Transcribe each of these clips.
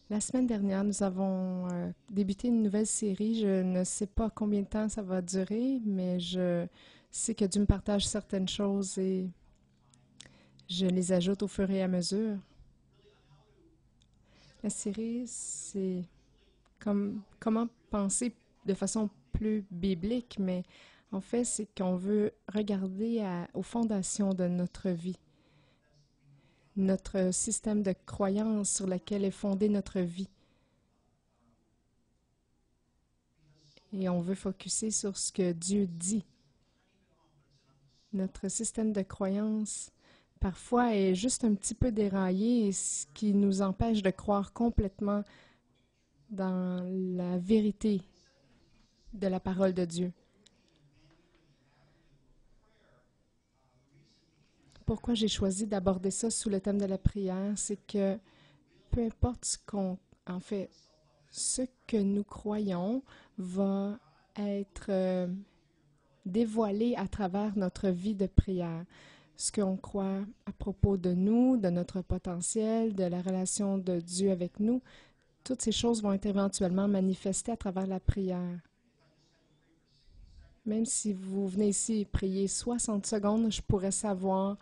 La semaine dernière, nous avons débuté une nouvelle série. Je ne sais pas combien de temps ça va durer, mais je sais que Dieu me partage certaines choses et je les ajoute au fur et à mesure. La série, c'est comme comment penser de façon plus biblique, mais en fait, c'est qu'on veut regarder aux fondations de notre vie, notre système de croyance sur lequel est fondée notre vie. Et on veut focuser sur ce que Dieu dit. Notre système de croyance, parfois, est juste un petit peu déraillé, ce qui nous empêche de croire complètement dans la vérité de la parole de Dieu. Pourquoi j'ai choisi d'aborder ça sous le thème de la prière, c'est que peu importe en fait, ce que nous croyons va être dévoilé à travers notre vie de prière. Ce qu'on croit à propos de nous, de notre potentiel, de la relation de Dieu avec nous, toutes ces choses vont être éventuellement manifestées à travers la prière. Même si vous venez ici prier 60 secondes, je pourrais savoir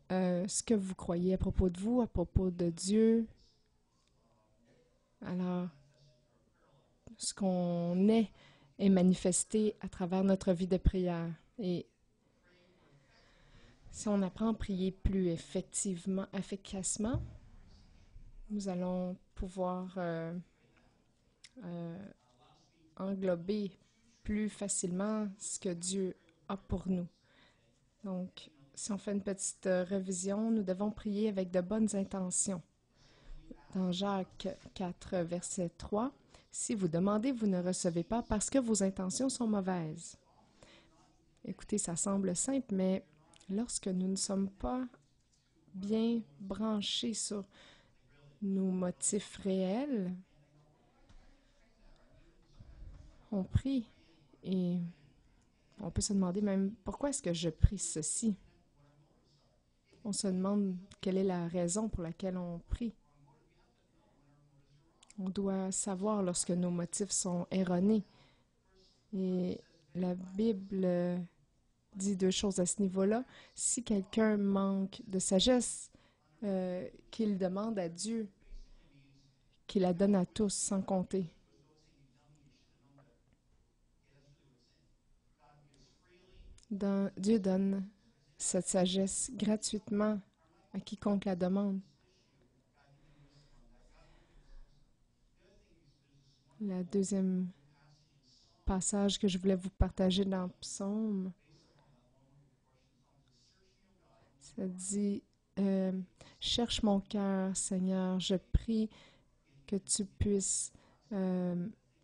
ce que vous croyez à propos de vous, à propos de Dieu. Alors, ce qu'on est manifesté à travers notre vie de prière. Et si on apprend à prier plus efficacement, nous allons pouvoir euh, englober plus facilement ce que Dieu a pour nous. Donc, si on fait une petite révision, nous devons prier avec de bonnes intentions. Dans Jacques 4, verset 3, si vous demandez, vous ne recevez pas parce que vos intentions sont mauvaises. Écoutez, ça semble simple, mais lorsque nous ne sommes pas bien branchés sur nos motifs réels, on prie et on peut se demander même pourquoi est-ce que je prie ceci? On se demande quelle est la raison pour laquelle on prie. On doit savoir lorsque nos motifs sont erronés. Et la Bible dit deux choses à ce niveau-là. Si quelqu'un manque de sagesse, qu'il demande à Dieu, qu'il la donne à tous sans compter. Dieu donne cette sagesse gratuitement à quiconque la demande. Le deuxième passage que je voulais vous partager dans Psaume, ça dit cherche mon cœur, Seigneur, je prie que tu puisses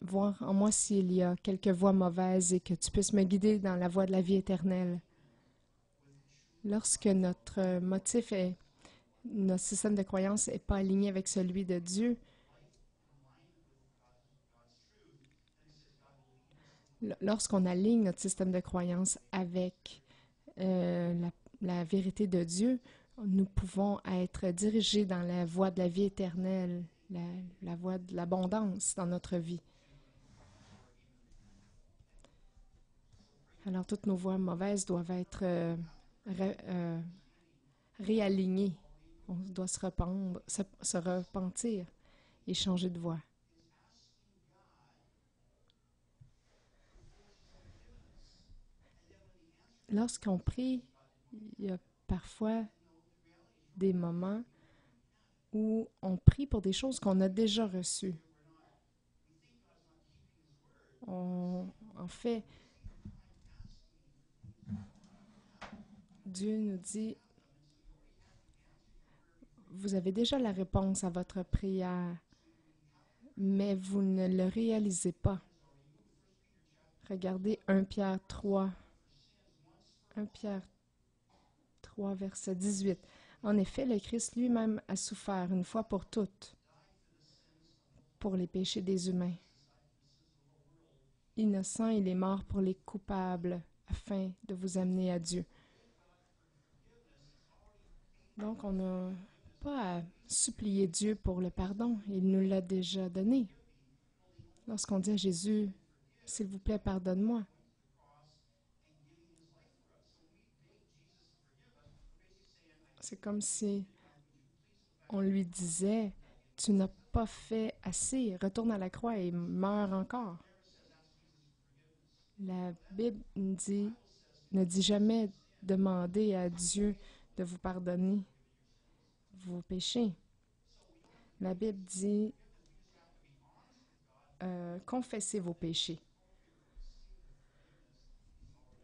voir en moi s'il y a quelques voies mauvaises et que tu puisses me guider dans la voie de la vie éternelle. Lorsque notre système de croyance n'est pas aligné avec celui de Dieu, lorsqu'on aligne notre système de croyance avec la vérité de Dieu, nous pouvons être dirigés dans la voie de la vie éternelle, la voie de l'abondance dans notre vie. Alors, toutes nos voies mauvaises doivent être réalignées. On doit se repentir et changer de voie. Lorsqu'on prie, il y a parfois des moments où on prie pour des choses qu'on a déjà reçues. En fait, Dieu nous dit, vous avez déjà la réponse à votre prière, mais vous ne le réalisez pas. Regardez 1 Pierre 3, 1 Pierre 3, verset 18. En effet, le Christ lui-même a souffert une fois pour toutes pour les péchés des humains. Innocent, il est mort pour les coupables afin de vous amener à Dieu. Donc, on a pas à supplier Dieu pour le pardon. Il nous l'a déjà donné. Lorsqu'on dit à Jésus, « S'il vous plaît, pardonne-moi », c'est comme si on lui disait, « Tu n'as pas fait assez, retourne à la croix et meurs encore. » La Bible ne dit jamais demander à Dieu de vous pardonner vos péchés. La Bible dit confessez vos péchés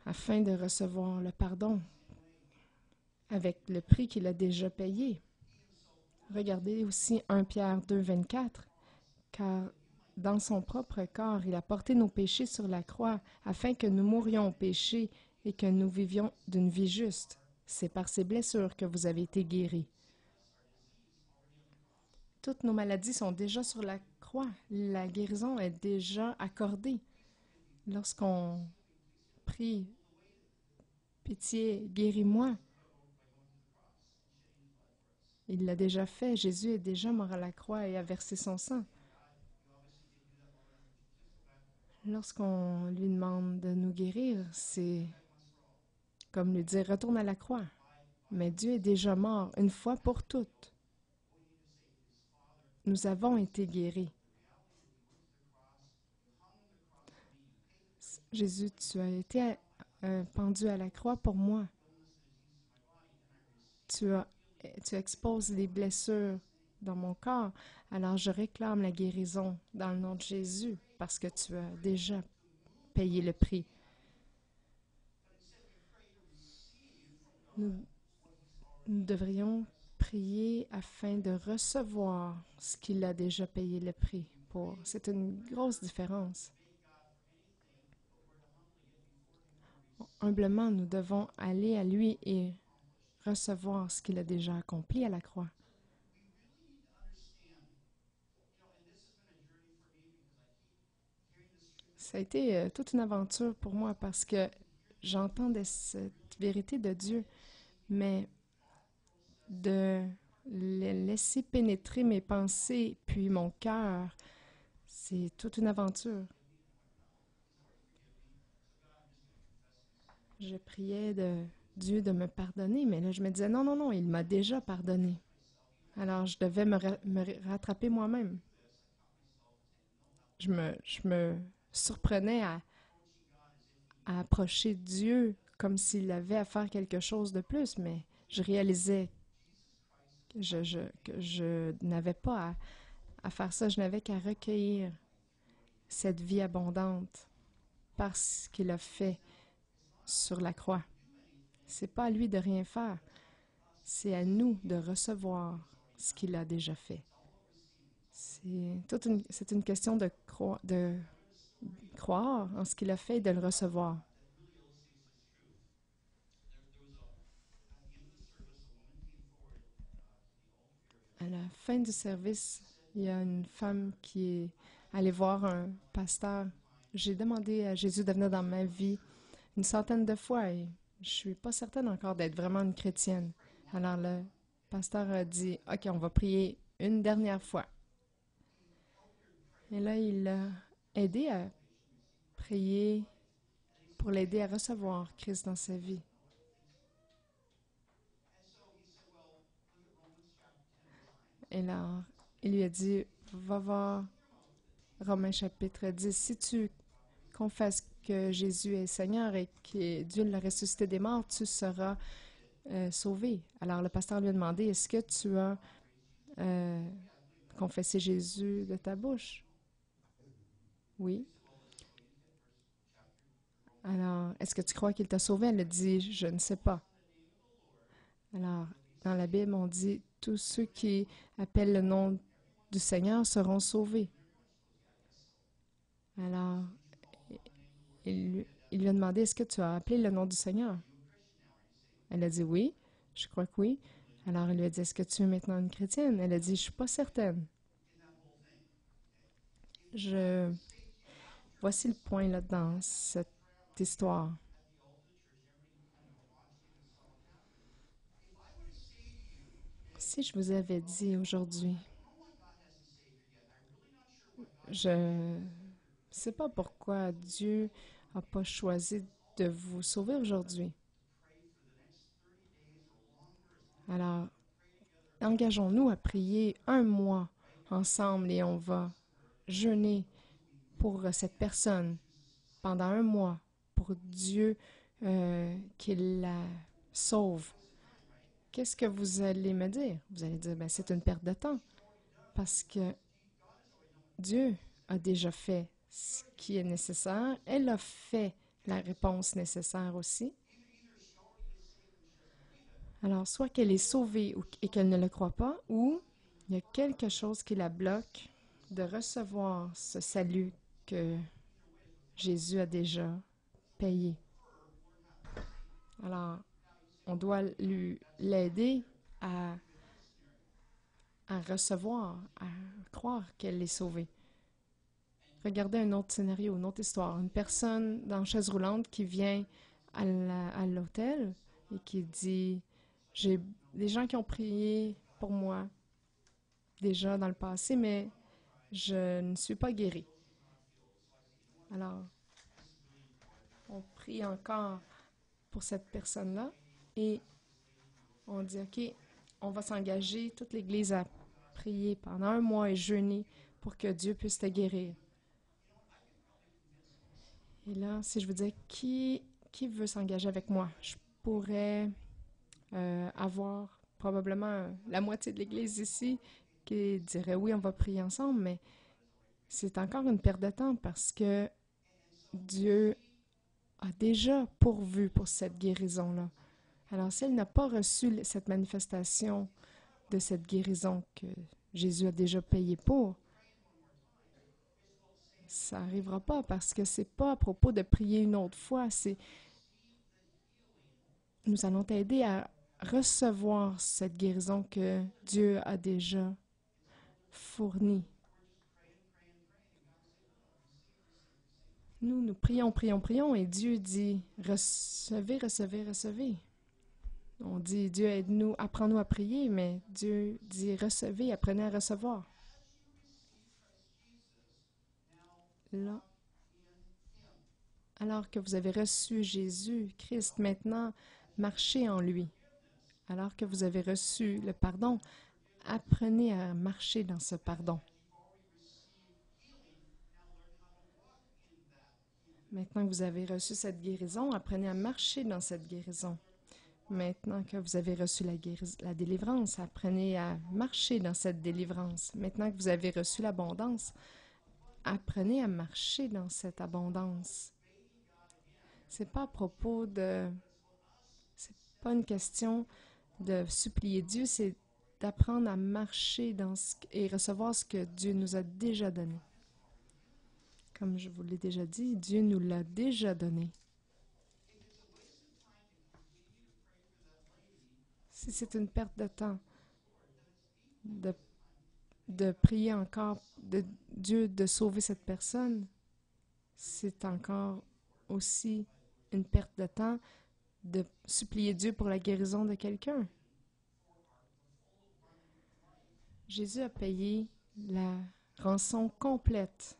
afin de recevoir le pardon avec le prix qu'il a déjà payé. Regardez aussi 1 Pierre 2, 24, car dans son propre corps, il a porté nos péchés sur la croix afin que nous mourions au péché et que nous vivions d'une vie juste. C'est par ces blessures que vous avez été guéris. Toutes nos maladies sont déjà sur la croix. La guérison est déjà accordée. Lorsqu'on prie, pitié, guéris-moi, il l'a déjà fait. Jésus est déjà mort à la croix et a versé son sang. Lorsqu'on lui demande de nous guérir, c'est comme lui dire, retourne à la croix. Mais Dieu est déjà mort une fois pour toutes. Nous avons été guéris. Jésus, tu as été pendu à la croix pour moi. Tu exposes les blessures dans mon corps. Alors je réclame la guérison dans le nom de Jésus parce que tu as déjà payé le prix. Nous devrions prier afin de recevoir ce qu'il a déjà payé le prix pour. C'est une grosse différence. Humblement, nous devons aller à lui et recevoir ce qu'il a déjà accompli à la croix. Ça a été toute une aventure pour moi parce que j'entendais cette vérité de Dieu, mais de laisser pénétrer mes pensées puis mon cœur, c'est toute une aventure. Je priais de Dieu de me pardonner, mais là je me disais non, non, non, il m'a déjà pardonné. Alors je devais me rattraper moi-même. Je me surprenais à approcher Dieu comme s'il avait à faire quelque chose de plus, mais je réalisais que je n'avais pas à faire ça, je n'avais qu'à recueillir cette vie abondante parce qu'il a fait sur la croix. C'est pas à lui de rien faire, c'est à nous de recevoir ce qu'il a déjà fait. C'est une question de croire en ce qu'il a fait et de le recevoir. À la fin du service, il y a une femme qui est allée voir un pasteur. J'ai demandé à Jésus de venir dans ma vie une centaine de fois et je suis pas certaine encore d'être vraiment une chrétienne. Alors le pasteur a dit, « OK, on va prier une dernière fois. » Et là, il l'a aidé à prier pour l'aider à recevoir Christ dans sa vie. Et là, il lui a dit, va voir Romains chapitre 10. Si tu confesses que Jésus est Seigneur et que Dieu l'a ressuscité des morts, tu seras sauvé. Alors le pasteur lui a demandé, est-ce que tu as confessé Jésus de ta bouche? Oui. Alors, est-ce que tu crois qu'il t'a sauvé? Elle a dit, je ne sais pas. Alors, dans la Bible, on dit, tous ceux qui appellent le nom du Seigneur seront sauvés. Alors, il lui a demandé, est-ce que tu as appelé le nom du Seigneur? Elle a dit oui, je crois que oui. Alors, il lui a dit, est-ce que tu es maintenant une chrétienne? Elle a dit, je ne suis pas certaine. Voici le point là dans cette histoire. Si je vous avais dit aujourd'hui, je ne sais pas pourquoi Dieu n'a pas choisi de vous sauver aujourd'hui. Alors, engageons-nous à prier un mois ensemble et on va jeûner pour cette personne pendant un mois, pour Dieu qu'il la sauve. Qu'est-ce que vous allez me dire? Vous allez dire, ben, c'est une perte de temps parce que Dieu a déjà fait ce qui est nécessaire. Elle a fait la réponse nécessaire aussi. Alors, soit qu'elle est sauvée et qu'elle ne le croit pas, ou il y a quelque chose qui la bloque de recevoir ce salut que Jésus a déjà payé. Alors, on doit l'aider à recevoir, à croire qu'elle est sauvée. Regardez un autre scénario, une autre histoire. Une personne dans une chaise roulante qui vient à l'hôtel et qui dit « J'ai des gens qui ont prié pour moi déjà dans le passé, mais je ne suis pas guérie. » Alors, on prie encore pour cette personne-là et on dit « OK, on va s'engager, toute l'Église à prier pendant un mois et jeûner pour que Dieu puisse te guérir. » Et là, si je vous disais qui veut s'engager avec moi, je pourrais avoir probablement la moitié de l'Église ici qui dirait oui, on va prier ensemble, mais c'est encore une perte de temps parce que Dieu a déjà pourvu pour cette guérison-là. Alors, si elle n'a pas reçu cette manifestation de cette guérison que Jésus a déjà payé pour, ça n'arrivera pas parce que c'est pas à propos de prier une autre fois, c'est nous allons t'aider à recevoir cette guérison que Dieu a déjà fournie. Nous prions, prions, prions et Dieu dit recevez, recevez, recevez. On dit Dieu aide-nous, apprends-nous à prier, mais Dieu dit recevez, apprenez à recevoir. Là, alors que vous avez reçu Jésus, Christ, maintenant, marchez en lui. Alors que vous avez reçu le pardon, apprenez à marcher dans ce pardon. Maintenant que vous avez reçu cette guérison, apprenez à marcher dans cette guérison. Maintenant que vous avez reçu la délivrance, apprenez à marcher dans cette délivrance. Maintenant que vous avez reçu l'abondance, apprenez à marcher dans cette abondance. C'est pas à propos de... C'est pas une question de supplier Dieu, c'est d'apprendre à marcher dans et recevoir ce que Dieu nous a déjà donné. Comme je vous l'ai déjà dit, Dieu nous l'a déjà donné. Si c'est une perte de temps de prier encore de Dieu de sauver cette personne, c'est encore aussi une perte de temps de supplier Dieu pour la guérison de quelqu'un. Jésus a payé la rançon complète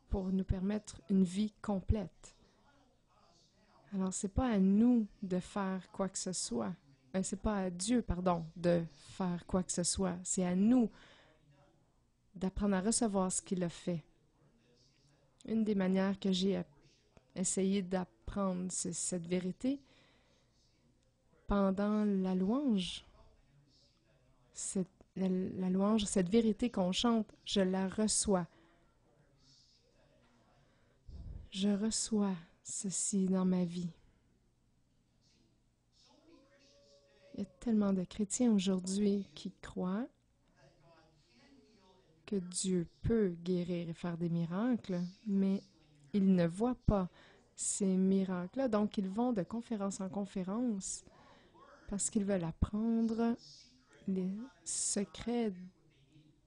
pour nous permettre une vie complète. Alors, c'est pas à nous de faire quoi que ce soit. C'est pas à Dieu, pardon, de faire quoi que ce soit. C'est à nous d'apprendre à recevoir ce qu'il a fait. Une des manières que j'ai essayé d'apprendre cette vérité pendant la louange, la louange, cette vérité qu'on chante, je la reçois. Je reçois ceci dans ma vie. Il y a tellement de chrétiens aujourd'hui qui croient que Dieu peut guérir et faire des miracles, mais ils ne voient pas ces miracles-là. Donc, ils vont de conférence en conférence parce qu'ils veulent apprendre les secrets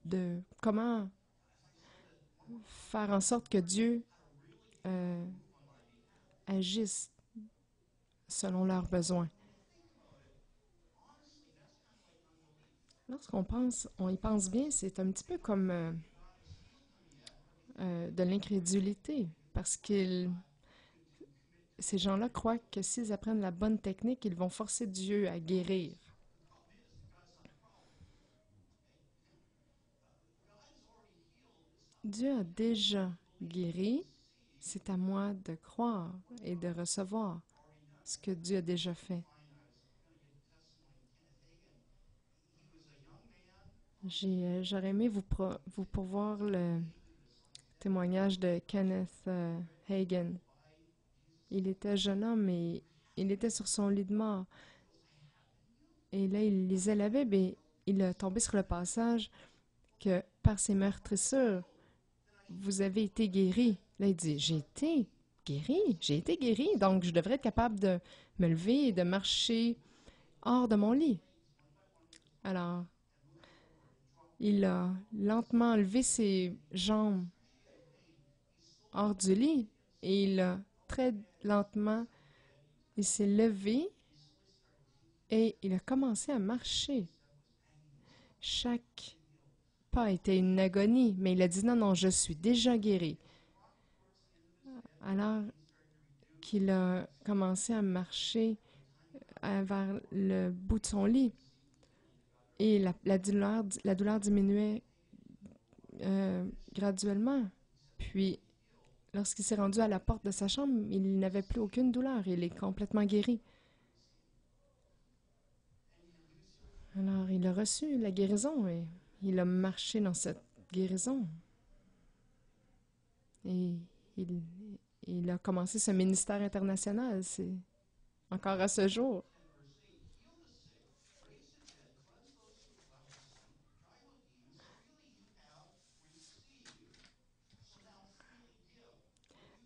de comment faire en sorte que Dieu agisse selon leurs besoins. On y pense bien, c'est un petit peu comme de l'incrédulité, parce que ces gens-là croient que s'ils apprennent la bonne technique, ils vont forcer Dieu à guérir. Dieu a déjà guéri, c'est à moi de croire et de recevoir ce que Dieu a déjà fait. J'aurais aimé vous pourvoir le témoignage de Kenneth Hagin. Il était jeune homme et il était sur son lit de mort. Et là, il lisait la Bible et il a tombé sur le passage que par ses meurtrissures, vous avez été guéri. Là, il dit, j'ai été guéri, donc je devrais être capable de me lever et de marcher hors de mon lit. Alors, il a lentement levé ses jambes hors du lit et il a très lentement, il s'est levé et il a commencé à marcher. Chaque pas était une agonie, mais il a dit non, non, je suis déjà guéri. Alors qu'il a commencé à marcher vers le bout de son lit et la douleur diminuait graduellement. Puis, lorsqu'il s'est rendu à la porte de sa chambre, il n'avait plus aucune douleur. Il est complètement guéri. Alors, il a reçu la guérison et il a marché dans cette guérison. Et il, il a commencé ce ministère international. C'est encore à ce jour.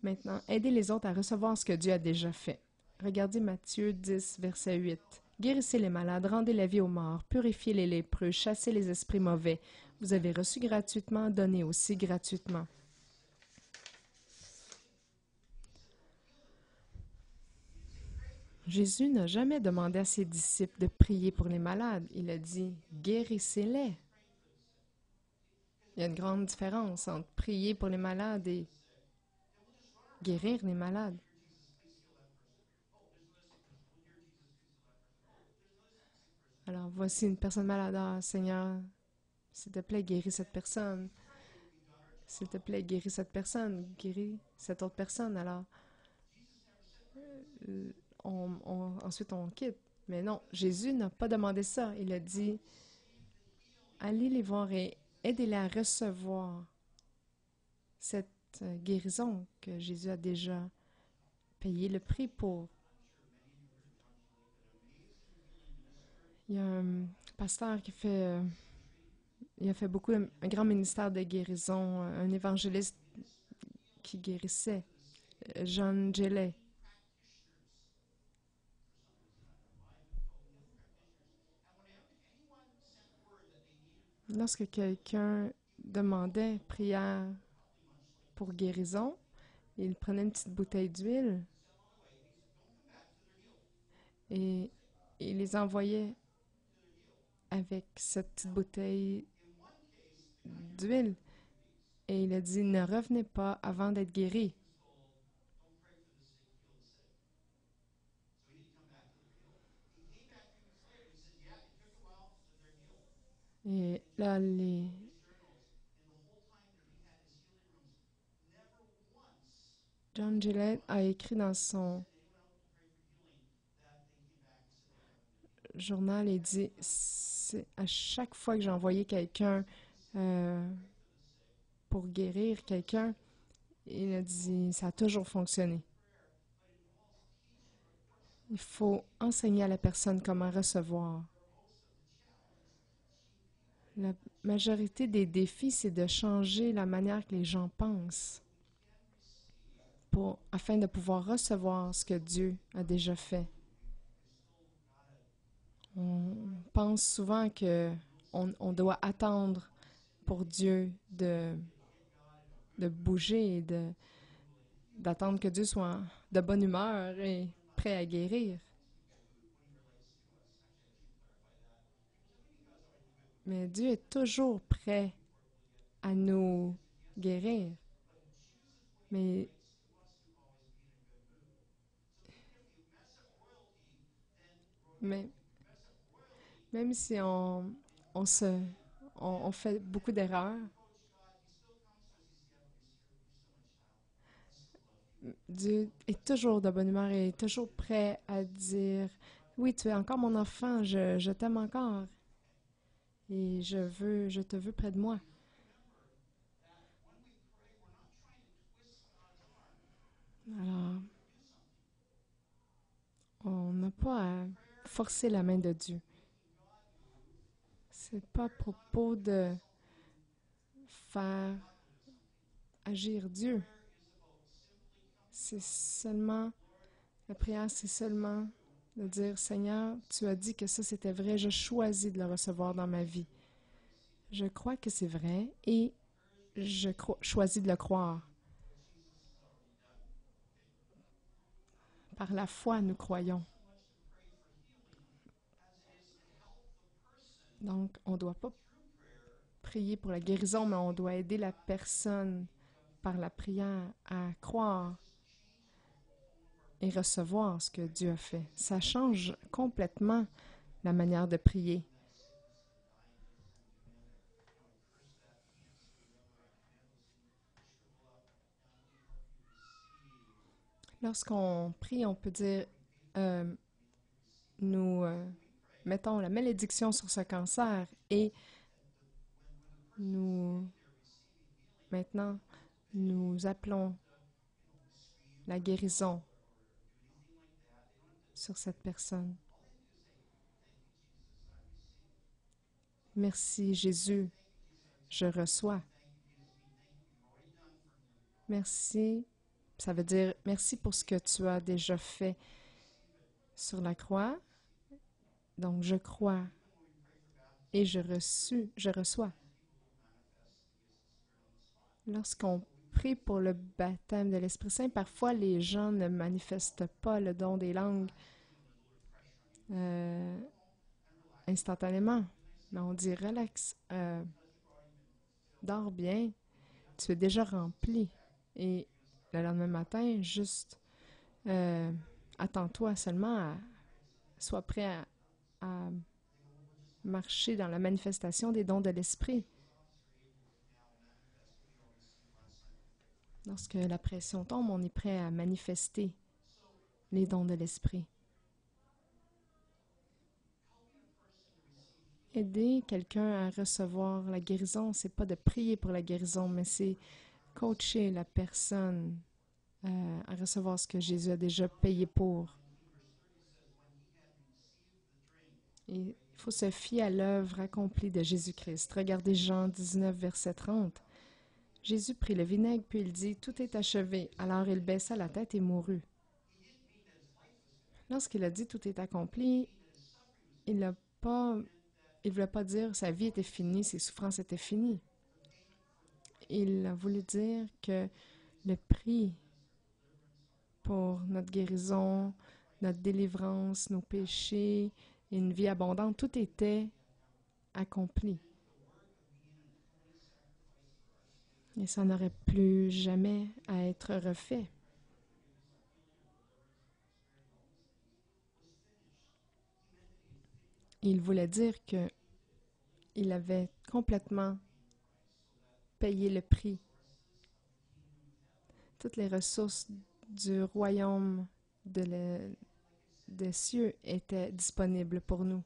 Maintenant, aidez les autres à recevoir ce que Dieu a déjà fait. Regardez Matthieu 10, verset 8. Guérissez les malades, rendez la vie aux morts, purifiez les lépreux, chassez les esprits mauvais. Vous avez reçu gratuitement, donnez aussi gratuitement. Jésus n'a jamais demandé à ses disciples de prier pour les malades. Il a dit, guérissez-les. Il y a une grande différence entre prier pour les malades et guérir les malades. Alors, voici une personne malade. Ah, Seigneur, s'il te plaît, guéris cette personne. S'il te plaît, guéris cette personne. Guéris cette autre personne. Alors, ensuite, on quitte. Mais non, Jésus n'a pas demandé ça. Il a dit, allez les voir et aidez-les à recevoir cette guérison que Jésus a déjà payé le prix pour. Il y a un pasteur il a fait beaucoup, un grand ministère de guérison, un évangéliste qui guérissait, John Gellet. Lorsque quelqu'un demandait prière pour guérison, il prenait une petite bouteille d'huile et il les envoyait avec cette petite bouteille d'huile. Et il a dit, ne revenez pas avant d'être guéri. Et là, John Gillette a écrit dans son journal et dit, à chaque fois que j'ai envoyé quelqu'un euh, pour guérir quelqu'un, il a dit, ça a toujours fonctionné. Il faut enseigner à la personne comment recevoir. La majorité des défis, c'est de changer la manière que les gens pensent afin de pouvoir recevoir ce que Dieu a déjà fait. On pense souvent que on doit attendre pour Dieu de bouger et d'attendre que Dieu soit de bonne humeur et prêt à guérir. Mais Dieu est toujours prêt à nous guérir. Mais Mais même si on se, on fait beaucoup d'erreurs, Dieu est toujours de bonne humeur et est toujours prêt à dire, oui, tu es encore mon enfant, je t'aime encore et je te veux près de moi. Alors, on n'a pas à forcer la main de Dieu. C'est pas à propos de faire agir Dieu. C'est seulement, la prière, c'est seulement de dire, Seigneur, tu as dit que ça c'était vrai, je choisis de le recevoir dans ma vie. Je crois que c'est vrai et choisis de le croire. Par la foi, nous croyons. Donc, on ne doit pas prier pour la guérison, mais on doit aider la personne par la prière à croire et recevoir ce que Dieu a fait. Ça change complètement la manière de prier. Lorsqu'on prie, on peut dire, euh, nous mettons la malédiction sur ce cancer et nous, maintenant, nous appelons la guérison sur cette personne. Merci Jésus, je reçois. Merci, ça veut dire merci pour ce que tu as déjà fait sur la croix. Donc je crois et je reçois. Lorsqu'on prie pour le baptême de l'Esprit Saint, parfois les gens ne manifestent pas le don des langues euh, instantanément. Mais on dit relax, dors bien, tu es déjà rempli. Et le lendemain matin, juste euh, attends-toi seulement sois prêt à marcher dans la manifestation des dons de l'esprit. Lorsque la pression tombe, on est prêt à manifester les dons de l'esprit. Aider quelqu'un à recevoir la guérison, c'est pas de prier pour la guérison, mais c'est coacher la personne à recevoir ce que Jésus a déjà payé pour. Et il faut se fier à l'œuvre accomplie de Jésus-Christ. Regardez Jean 19, verset 30. Jésus prit le vinaigre, puis il dit, « Tout est achevé. » Alors il baissa la tête et mourut. Lorsqu'il a dit « Tout est accompli », il ne voulait pas dire sa vie était finie, ses souffrances étaient finies. Il a voulu dire que le prix pour notre guérison, notre délivrance, nos péchés et une vie abondante, tout était accompli. Et ça n'aurait plus jamais à être refait. Il voulait dire que il avait complètement payé le prix. Toutes les ressources du royaume des cieux étaient disponibles pour nous.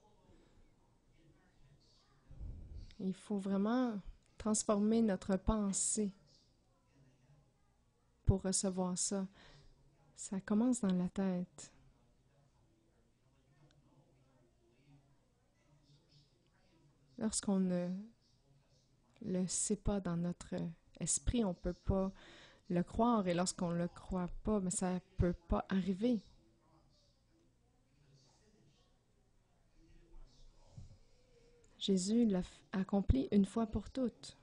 Il faut vraiment transformer notre pensée pour recevoir ça. Ça commence dans la tête. Lorsqu'on ne le sait pas dans notre esprit, on ne peut pas le croire. Et lorsqu'on ne le croit pas, mais ça ne peut pas arriver. Jésus l'a accompli une fois pour toutes.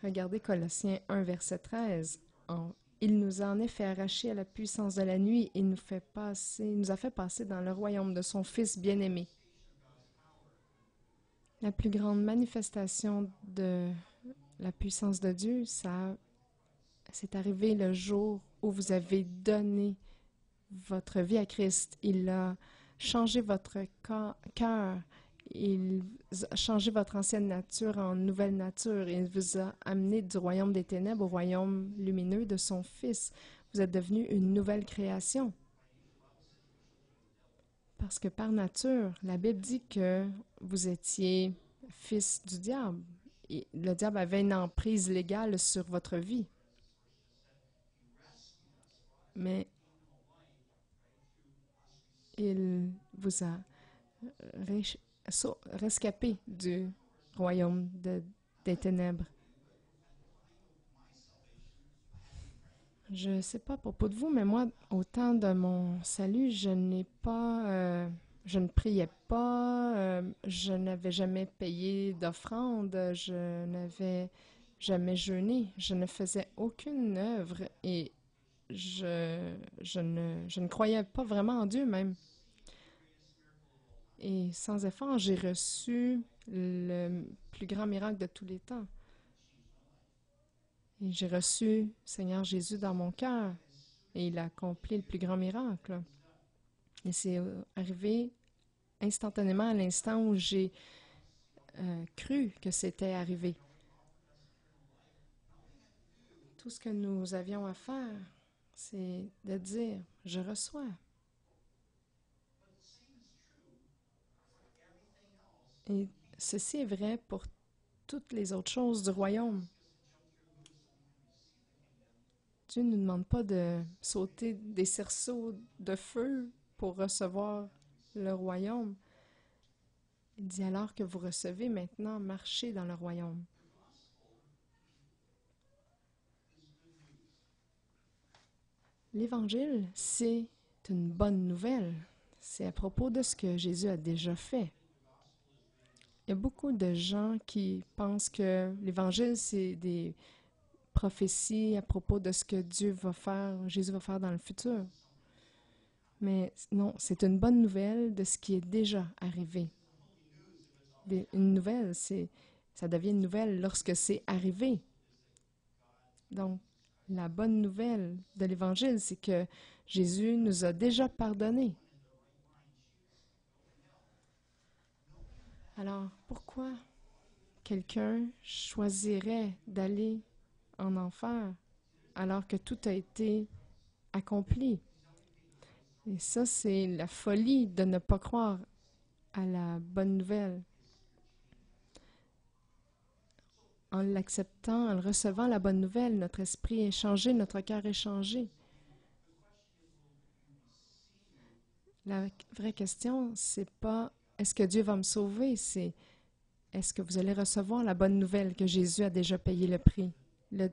Regardez Colossiens 1, verset 13. Il nous a en effet arrachés à la puissance de la nuit et nous a fait passer dans le royaume de son Fils bien-aimé. La plus grande manifestation de la puissance de Dieu, c'est arrivé le jour où vous avez donné votre vie à Christ. Il a changé votre cœur. Il a changé votre ancienne nature en nouvelle nature. Il vous a amené du royaume des ténèbres au royaume lumineux de son Fils. Vous êtes devenu une nouvelle création. Parce que par nature, la Bible dit que vous étiez fils du diable. Et le diable avait une emprise légale sur votre vie. Mais il vous a rescapé du royaume des ténèbres. Je ne sais pas à propos de vous, mais moi, au temps de mon salut, je ne priais pas, je n'avais jamais payé d'offrande, je n'avais jamais jeûné, je ne faisais aucune œuvre et je ne croyais pas vraiment en Dieu même. Et sans effort, j'ai reçu le plus grand miracle de tous les temps. Et j'ai reçu Seigneur Jésus dans mon cœur et il a accompli le plus grand miracle. Et c'est arrivé instantanément à l'instant où j'ai cru que c'était arrivé. Tout ce que nous avions à faire, c'est de dire, je reçois. Et ceci est vrai pour toutes les autres choses du royaume. Dieu ne nous demande pas de sauter des cerceaux de feu pour recevoir le royaume. Il dit alors que vous recevez maintenant, marchez dans le royaume. L'Évangile, c'est une bonne nouvelle. C'est à propos de ce que Jésus a déjà fait. Il y a beaucoup de gens qui pensent que l'Évangile, c'est des prophéties à propos de ce que Jésus va faire dans le futur. Mais non, c'est une bonne nouvelle de ce qui est déjà arrivé. Une nouvelle, ça devient une nouvelle lorsque c'est arrivé. Donc, la bonne nouvelle de l'Évangile, c'est que Jésus nous a déjà pardonné. Alors, pourquoi quelqu'un choisirait d'aller en enfer alors que tout a été accompli? Et ça, c'est la folie de ne pas croire à la bonne nouvelle. En l'acceptant, en le recevant la bonne nouvelle, notre esprit est changé, notre cœur est changé. La vraie question, c'est pas est-ce que Dieu va me sauver, c'est est-ce que vous allez recevoir la bonne nouvelle que Jésus a déjà payé le prix? Le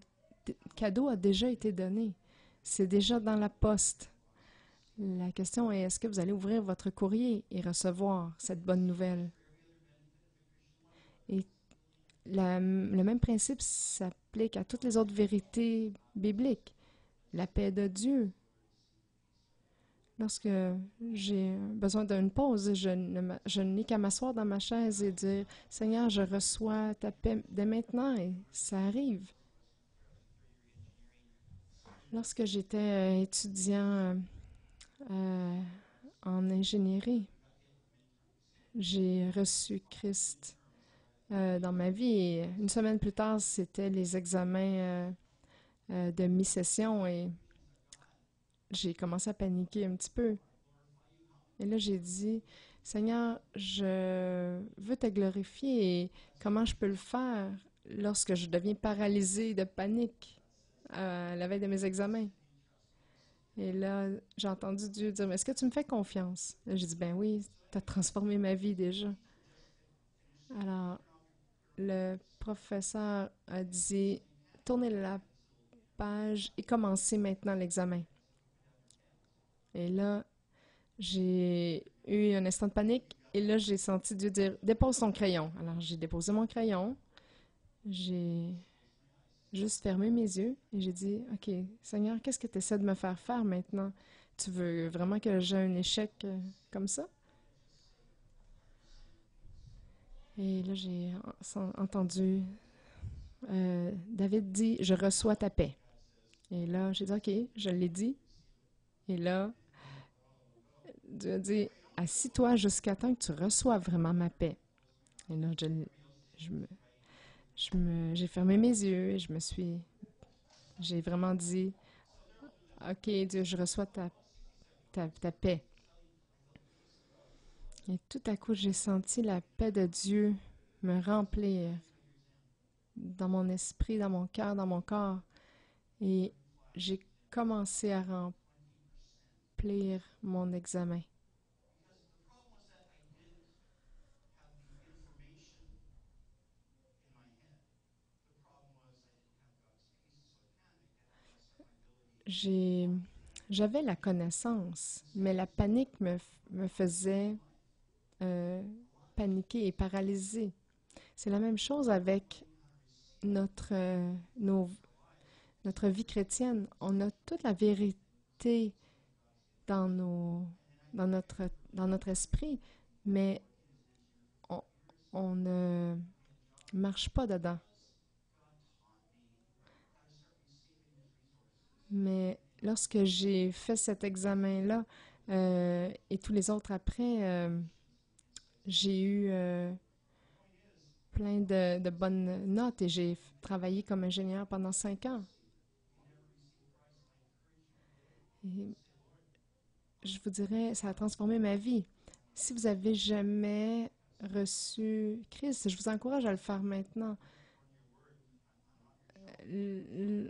cadeau a déjà été donné. C'est déjà dans la poste. La question est est-ce que vous allez ouvrir votre courrier et recevoir cette bonne nouvelle? Et le même principe s'applique à toutes les autres vérités bibliques. La paix de Dieu. Lorsque j'ai besoin d'une pause, je n'ai qu'à m'asseoir dans ma chaise et dire « Seigneur, je reçois ta paix dès maintenant » et ça arrive. Lorsque j'étais étudiant en ingénierie, j'ai reçu Christ dans ma vie et une semaine plus tard, c'était les examens de mi-session et j'ai commencé à paniquer un petit peu. Et là, j'ai dit, Seigneur, je veux te glorifier et comment je peux le faire lorsque je deviens paralysée de panique à la veille de mes examens? Et là, j'ai entendu Dieu dire, est-ce que tu me fais confiance? Là, j'ai dit, ben oui, tu as transformé ma vie déjà. Alors, le professeur a dit, tournez la page et commencez maintenant l'examen. Et là, j'ai eu un instant de panique et là, j'ai senti Dieu dire « Dépose ton crayon ». Alors, j'ai déposé mon crayon. J'ai juste fermé mes yeux et j'ai dit, OK, Seigneur, qu'est-ce que tu essaies de me faire faire maintenant? Tu veux vraiment que j'ai un échec comme ça? Et là, j'ai entendu David dit, je reçois ta paix. Et là, j'ai dit, OK, je l'ai dit. Et là, Dieu a dit, assis-toi jusqu'à temps que tu reçoives vraiment ma paix. Et là, je me, j'ai fermé mes yeux et j'ai vraiment dit, OK, Dieu, je reçois ta paix. Et tout à coup, j'ai senti la paix de Dieu me remplir dans mon esprit, dans mon cœur, dans mon corps. Et j'ai commencé à remplir mon examen. J'ai, j'avais la connaissance, mais la panique me faisait euh, paniquer et paralyser. C'est la même chose avec notre, notre vie chrétienne. On a toute la vérité dans, nos, dans notre esprit, mais on, on ne marche pas dedans. Mais lorsque j'ai fait cet examen-là et tous les autres après, j'ai eu plein de bonnes notes et j'ai travaillé comme ingénieur pendant 5 ans. Et je vous dirais, ça a transformé ma vie. Si vous avez jamais reçu Christ, je vous encourage à le faire maintenant.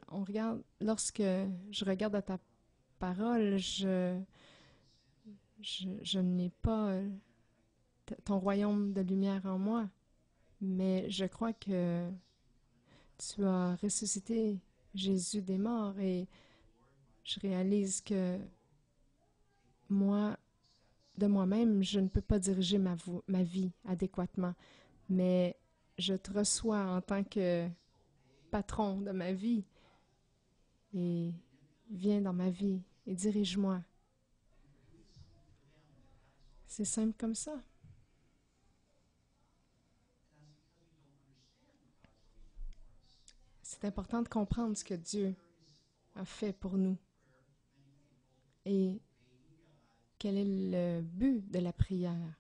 On regarde, lorsque je regarde à ta parole, je n'ai pas ton royaume de lumière en moi, mais je crois que tu as ressuscité Jésus des morts et je réalise que moi, de moi-même, je ne peux pas diriger ma vie adéquatement, mais je te reçois en tant que patron de ma vie et viens dans ma vie et dirige-moi. C'est simple comme ça. C'est important de comprendre ce que Dieu a fait pour nous et quel est le but de la prière.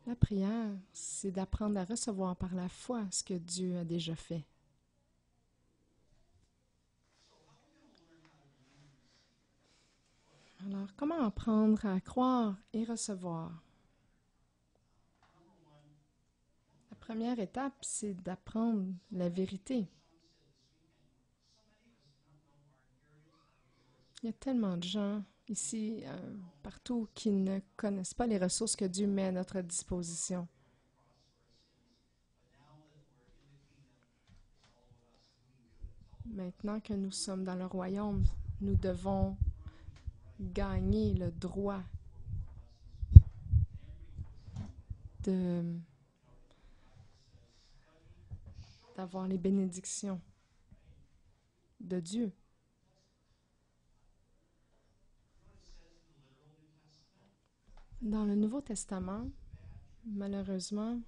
La prière, c'est d'apprendre à recevoir par la foi ce que Dieu a déjà fait. Alors, comment apprendre à croire et recevoir? La première étape, c'est d'apprendre la vérité. Il y a tellement de gens ici, partout, qui ne connaissent pas les ressources que Dieu met à notre disposition. Maintenant que nous sommes dans le royaume, nous devons gagner le droit de d'avoir les bénédictions de Dieu. Dans le Nouveau Testament, malheureusement,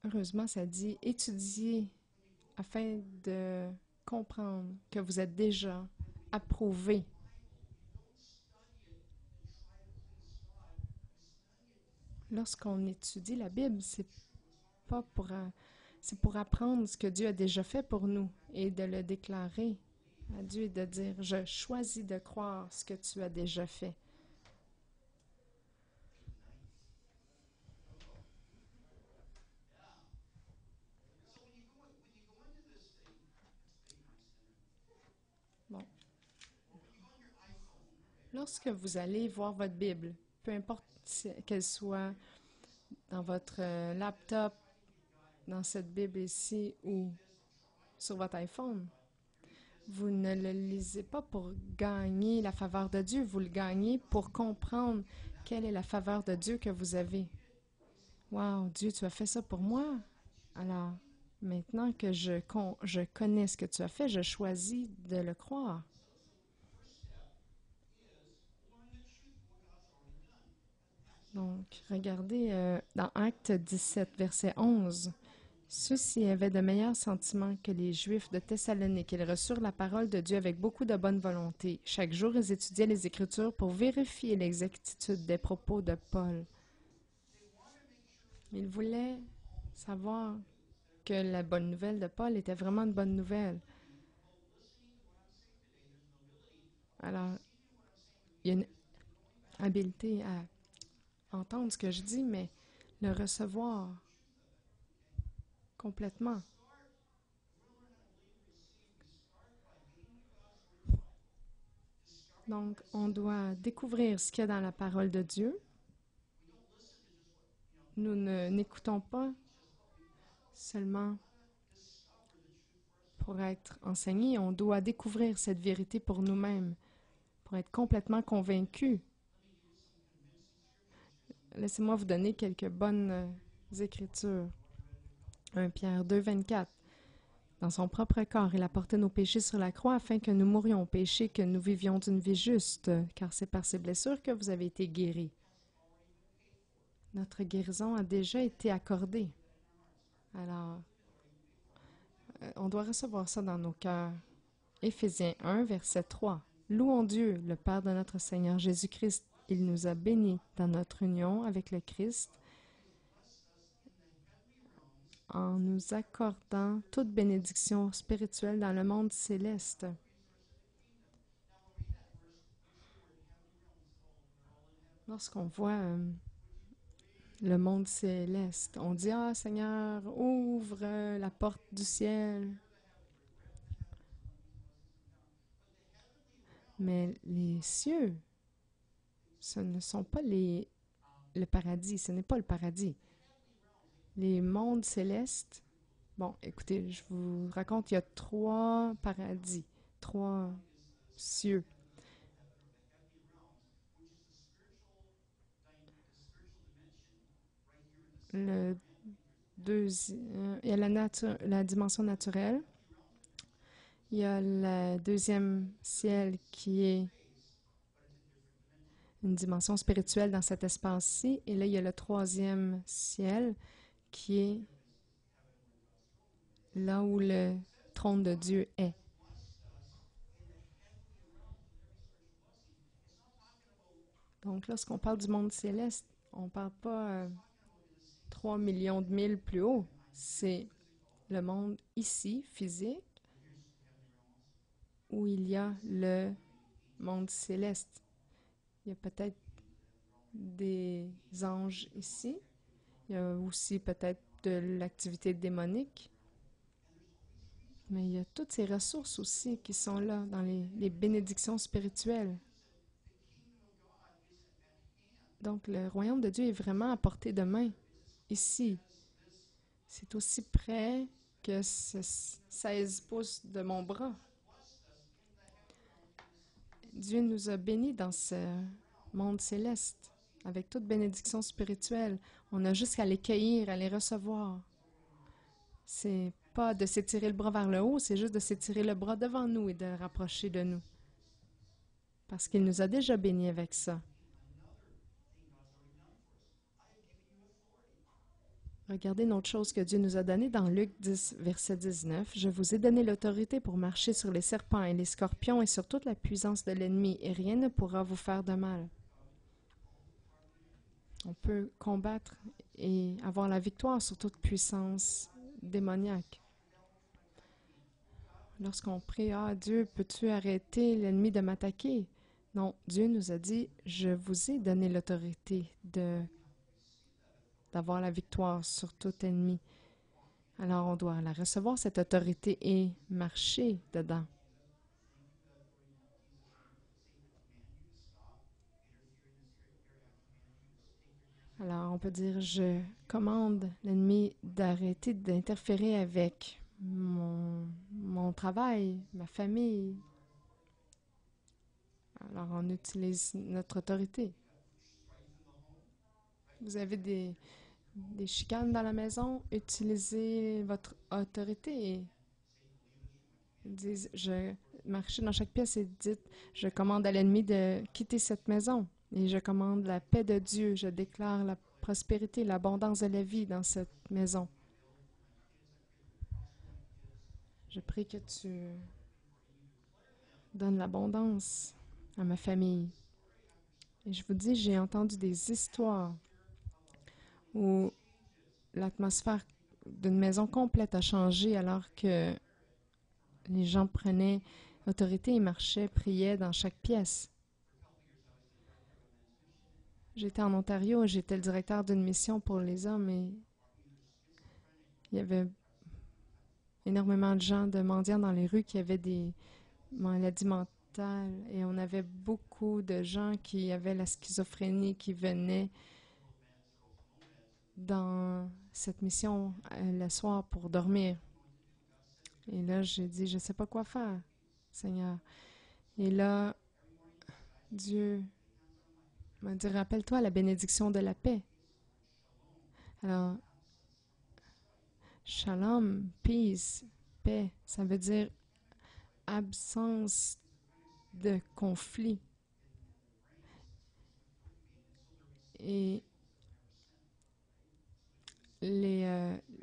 heureusement, ça dit étudier afin de comprendre que vous êtes déjà approuvé. Lorsqu'on étudie la Bible, pas pour, c'est pour apprendre ce que Dieu a déjà fait pour nous et de le déclarer à Dieu et de dire, je choisis de croire ce que tu as déjà fait. Bon. Lorsque vous allez voir votre Bible, peu importe qu'elle soit dans votre laptop, dans cette Bible ici ou sur votre iPhone, Vous ne le lisez pas pour gagner la faveur de Dieu, vous le gagnez pour comprendre quelle est la faveur de Dieu que vous avez. Wow, Dieu, tu as fait ça pour moi. Alors, maintenant que je connais ce que tu as fait, je choisis de le croire. Donc, regardez dans Actes 17, verset 11. Ceux-ci avaient de meilleurs sentiments que les Juifs de Thessalonique. Ils reçurent la parole de Dieu avec beaucoup de bonne volonté. Chaque jour, ils étudiaient les Écritures pour vérifier l'exactitude des propos de Paul. Ils voulaient savoir que la bonne nouvelle de Paul était vraiment une bonne nouvelle. Alors, il y a une habileté à entendre ce que je dis, mais le recevoir complètement. Donc, on doit découvrir ce qu'il y a dans la parole de Dieu. Nous n'écoutons pas seulement pour être enseignés, on doit découvrir cette vérité pour nous-mêmes, pour être complètement convaincus. Laissez-moi vous donner quelques bonnes écritures. 1 Pierre 2, 24. Dans son propre corps, il a porté nos péchés sur la croix afin que nous mourions au péché, que nous vivions d'une vie juste, car c'est par ses blessures que vous avez été guéris. Notre guérison a déjà été accordée. Alors, on doit recevoir ça dans nos cœurs. Éphésiens 1, verset 3. Louons Dieu, le Père de notre Seigneur Jésus-Christ. Il nous a bénis dans notre union avec le Christ en nous accordant toute bénédiction spirituelle dans le monde céleste. Lorsqu'on voit le monde céleste, on dit « Ah, Seigneur, ouvre la porte du ciel. » Mais les cieux, ce ne sont pas le paradis, ce n'est pas le paradis. Les mondes célestes, bon, écoutez, je vous raconte, il y a 3 paradis, 3 cieux. Le il y a la dimension naturelle. Il y a le deuxième ciel qui est une dimension spirituelle dans cet espace-ci. Et là, il y a le troisième ciel qui est là où le trône de Dieu est. Donc, lorsqu'on parle du monde céleste, on ne parle pas 3 millions de milles plus haut. C'est le monde ici, physique, où il y a le monde céleste. Il y a peut-être des anges ici. Il y a aussi peut-être de l'activité démonique. Mais il y a toutes ces ressources aussi qui sont là dans les bénédictions spirituelles. Donc, le royaume de Dieu est vraiment à portée de main, ici. C'est aussi près que 16 pouces de mon bras. Dieu nous a bénis dans ce monde céleste, avec toute bénédiction spirituelle. On a juste qu'à les cueillir, à les recevoir. C'est pas de s'étirer le bras vers le haut, c'est juste de s'étirer le bras devant nous et de le rapprocher de nous. Parce qu'il nous a déjà bénis avec ça. Regardez une autre chose que Dieu nous a donnée dans Luc 10, verset 19. « Je vous ai donné l'autorité pour marcher sur les serpents et les scorpions et sur toute la puissance de l'ennemi, et rien ne pourra vous faire de mal. » On peut combattre et avoir la victoire sur toute puissance démoniaque. Lorsqu'on prie, « Ah, Dieu, peux-tu arrêter l'ennemi de m'attaquer? » Non, Dieu nous a dit, « Je vous ai donné l'autorité d'avoir la victoire sur tout ennemi. » Alors, on doit la recevoir, cette autorité, et marcher dedans. Alors, on peut dire, je commande l'ennemi d'arrêter d'interférer avec mon mon travail, ma famille. Alors, on utilise notre autorité. Vous avez des chicanes dans la maison, utilisez votre autorité. Ils disent, marchez dans chaque pièce et dites, je commande à l'ennemi de quitter cette maison. Et je commande la paix de Dieu. Je déclare la prospérité, l'abondance de la vie dans cette maison. Je prie que tu donnes l'abondance à ma famille. Et je vous dis, j'ai entendu des histoires où l'atmosphère d'une maison complète a changé alors que les gens prenaient autorité et marchaient, priaient dans chaque pièce. J'étais en Ontario et j'étais le directeur d'une mission pour les hommes et il y avait énormément de gens, de mendiants dans les rues qui avaient des maladies mentales et on avait beaucoup de gens qui avaient la schizophrénie qui venaient dans cette mission le soir pour dormir. Et là, j'ai dit, je ne sais pas quoi faire, Seigneur. Et là, Dieu m'a dit, rappelle-toi la bénédiction de la paix. Alors, shalom, peace, paix, ça veut dire absence de conflit. Et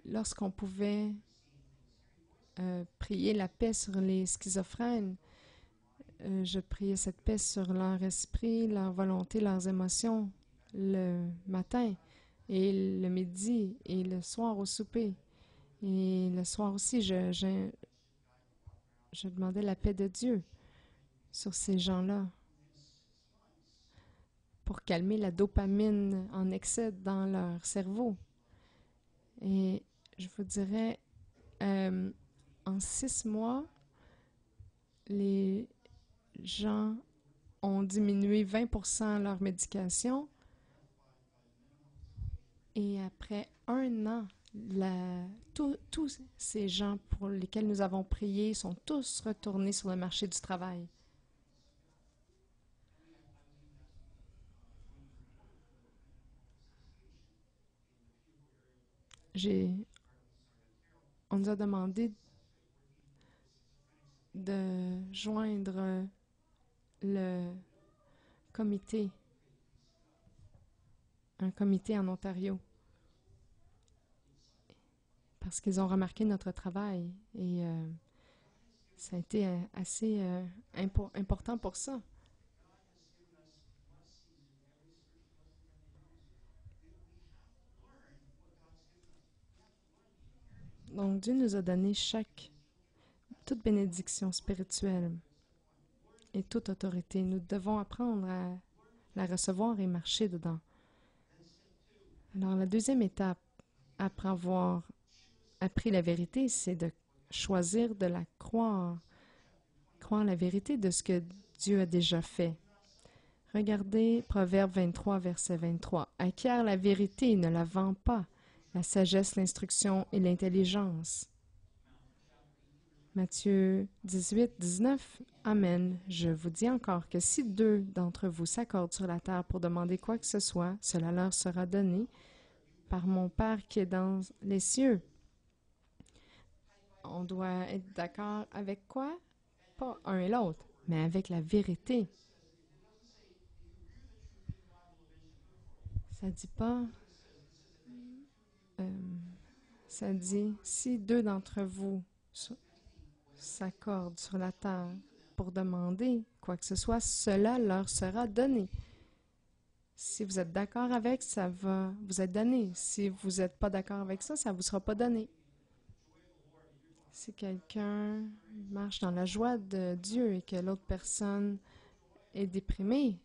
lorsqu'on pouvait prier la paix sur les schizophrènes, je priais cette paix sur leur esprit, leur volonté, leurs émotions le matin et le midi et le soir au souper. Et le soir aussi, je demandais la paix de Dieu sur ces gens-là pour calmer la dopamine en excès dans leur cerveau. Et je vous dirais, en 6 mois, les gens ont diminué 20% leur médication. Et après 1 an, tous ces gens pour lesquels nous avons prié sont tous retournés sur le marché du travail. On nous a demandé de joindre le comité, un comité en Ontario, parce qu'ils ont remarqué notre travail et ça a été assez important pour ça. Donc Dieu nous a donné toute bénédiction spirituelle et toute autorité. Nous devons apprendre à la recevoir et marcher dedans. Alors la deuxième étape, après avoir appris la vérité, c'est de choisir de la croire. Croire la vérité de ce que Dieu a déjà fait. Regardez Proverbe 23, verset 23. Acquiert la vérité et ne la vends pas, la sagesse, l'instruction et l'intelligence. Matthieu 18, 19. Amen. Je vous dis encore que si 2 d'entre vous s'accordent sur la terre pour demander quoi que ce soit, cela leur sera donné par mon Père qui est dans les cieux. On doit être d'accord avec quoi? Pas un et l'autre, mais avec la vérité. Ça dit pas... ça dit, si 2 d'entre vous s'accordent sur la terre pour demander quoi que ce soit, cela leur sera donné. Si vous êtes d'accord avec, ça va vous être donné. Si vous n'êtes pas d'accord avec ça, ça ne vous sera pas donné. Si quelqu'un marche dans la joie de Dieu et que l'autre personne est déprimée,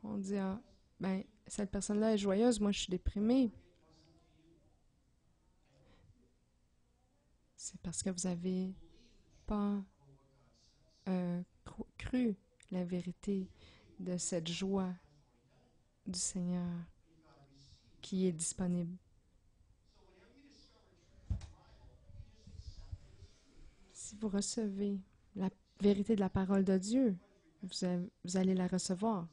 on dit, ah, ben, cette personne-là est joyeuse, moi je suis déprimée. C'est parce que vous n'avez pas cru la vérité de cette joie du Seigneur qui est disponible. Si vous recevez la vérité de la parole de Dieu, vous allez la recevoir.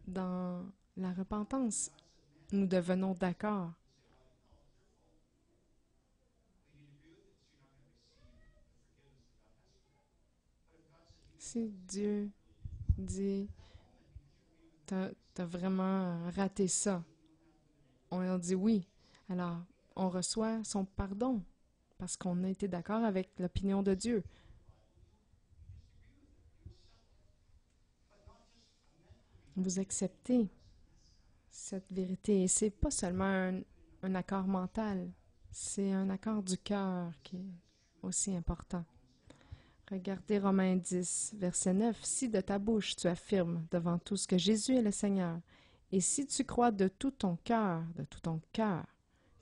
Dans la repentance, nous devenons d'accord. Si Dieu dit, t'as vraiment raté ça, on leur dit oui. Alors, on reçoit son pardon parce qu'on a été d'accord avec l'opinion de Dieu. Vous acceptez cette vérité. Et c'est pas seulement un accord mental, c'est un accord du cœur qui est aussi important. Regardez Romains 10, verset 9. Si de ta bouche tu affirmes devant tous que Jésus est le Seigneur, et si tu crois de tout ton cœur,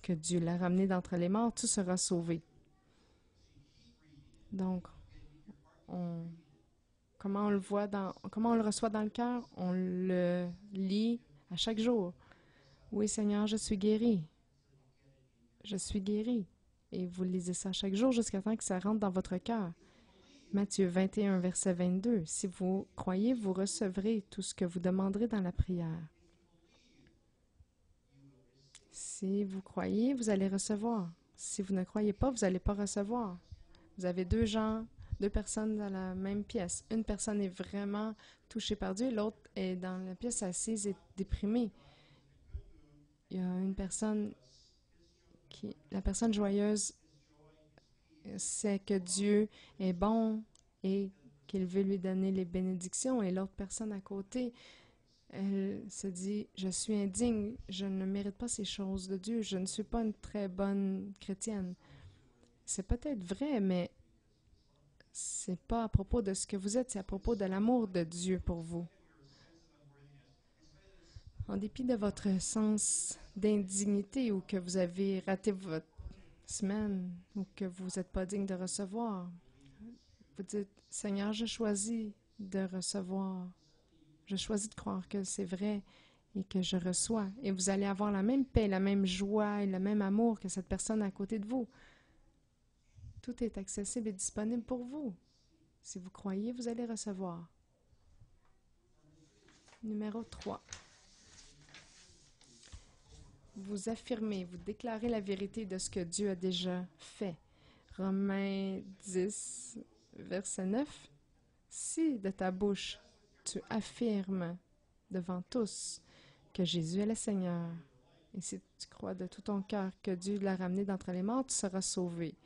que Dieu l'a ramené d'entre les morts, tu seras sauvé. Donc, comment on le reçoit dans le cœur? On le lit à chaque jour. Oui, Seigneur, je suis guéri. Je suis guéri. Et vous lisez ça chaque jour jusqu'à temps que ça rentre dans votre cœur. Matthieu 21, verset 22. Si vous croyez, vous recevrez tout ce que vous demanderez dans la prière. Si vous croyez, vous allez recevoir. Si vous ne croyez pas, vous n'allez pas recevoir. Vous avez deux personnes dans la même pièce. Une personne est vraiment touchée par Dieu, l'autre est dans la pièce assise et déprimée. Il y a une personne la personne joyeuse sait que Dieu est bon et qu'il veut lui donner les bénédictions, et l'autre personne à côté, elle se dit, je suis indigne, je ne mérite pas ces choses de Dieu, je ne suis pas une très bonne chrétienne. C'est peut-être vrai, mais c'est pas à propos de ce que vous êtes, c'est à propos de l'amour de Dieu pour vous. En dépit de votre sens d'indignité ou que vous avez raté votre semaine ou que vous n'êtes pas digne de recevoir, vous dites, Seigneur, je choisis de recevoir. Je choisis de croire que c'est vrai et que je reçois. Et vous allez avoir la même paix, la même joie et le même amour que cette personne à côté de vous. Tout est accessible et disponible pour vous. Si vous croyez, vous allez recevoir. Numéro 3. Vous affirmez, vous déclarez la vérité de ce que Dieu a déjà fait. Romains 10, verset 9. Si de ta bouche tu affirmes devant tous que Jésus est le Seigneur, et si tu crois de tout ton cœur que Dieu l'a ramené d'entre les morts, tu seras sauvé.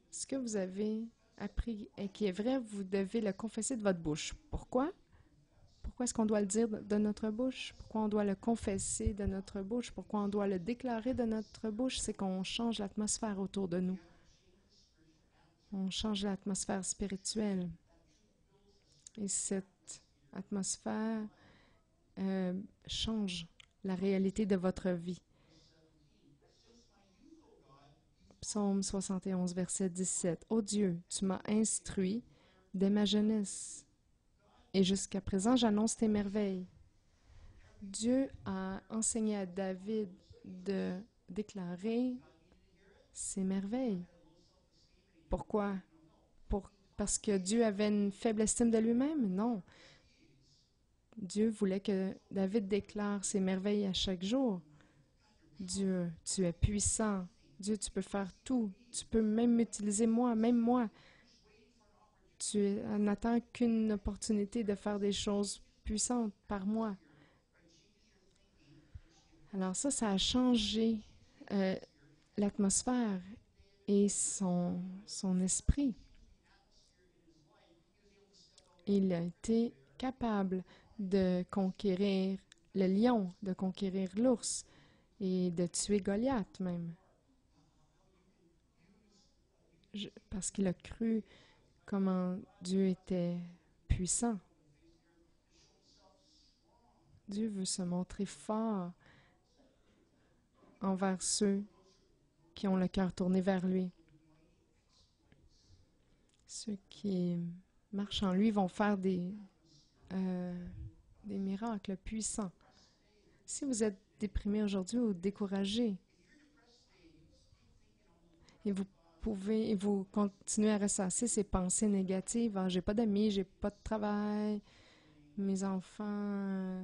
Ce que vous avez appris et qui est vrai, vous devez le confesser de votre bouche. Pourquoi? Pourquoi est-ce qu'on doit le dire de notre bouche? Pourquoi on doit le confesser de notre bouche? Pourquoi on doit le déclarer de notre bouche? C'est qu'on change l'atmosphère autour de nous. On change l'atmosphère spirituelle. Et cette atmosphère change la réalité de votre vie. Psaume 71, verset 17. Ô Dieu, tu m'as instruit dès ma jeunesse, et jusqu'à présent j'annonce tes merveilles. Dieu a enseigné à David de déclarer ses merveilles. Pourquoi? Parce que Dieu avait une faible estime de lui-même? Non. Dieu voulait que David déclare ses merveilles à chaque jour. Dieu, tu es puissant. Dieu, tu peux faire tout. Tu peux même m'utiliser moi, même moi. Tu n'attends qu'une opportunité de faire des choses puissantes par moi. Alors ça a changé l'atmosphère et son esprit. Il a été capable de conquérir le lion, de conquérir l'ours et de tuer Goliath même. Parce qu'il a cru comment Dieu était puissant. Dieu veut se montrer fort envers ceux qui ont le cœur tourné vers lui. Ceux qui marchent en lui vont faire des miracles puissants. Si vous êtes déprimé aujourd'hui ou découragé, Et vous continuez à ressasser ces pensées négatives. Ah, j'ai pas d'amis, j'ai pas de travail, mes enfants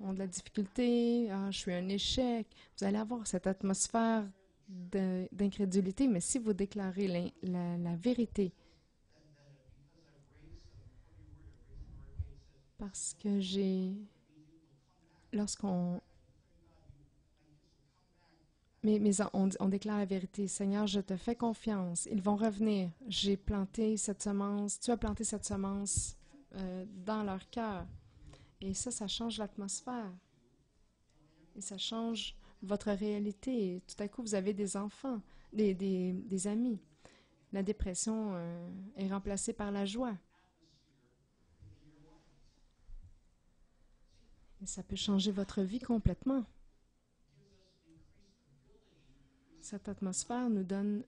ont de la difficulté, ah, je suis un échec. Vous allez avoir cette atmosphère d'incrédulité, mais si vous déclarez la vérité, parce que lorsqu'on, on déclare la vérité, Seigneur, je te fais confiance, ils vont revenir. J'ai planté cette semence, tu as planté cette semence dans leur cœur. Et ça change l'atmosphère. Et ça change votre réalité. Et tout à coup, vous avez des enfants, des amis. La dépression est remplacée par la joie. Et ça peut changer votre vie complètement. Cette atmosphère nous donne